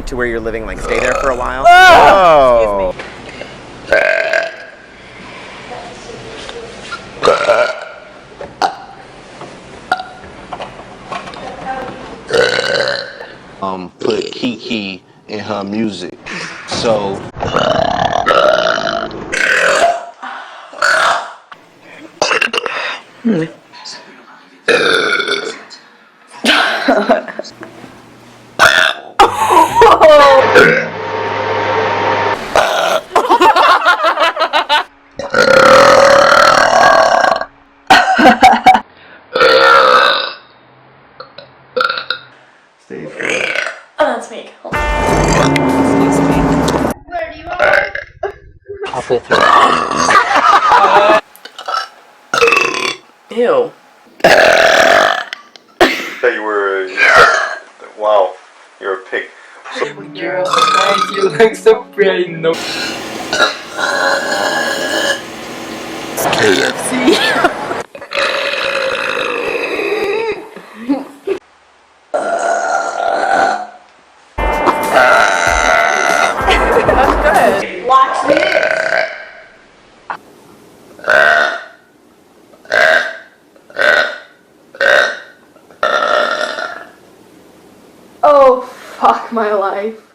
To where you're living, like stay there for a while? Oh! Excuse me. Put Kiki in her music. So Stay free. Oh, that's me. Excuse me. Where do you want? halfway through. Ew. That you were. Wow, you're a pig. Girl, why do you look so pretty? No. KFC. That's good. Watch this. Oh, fuck my life.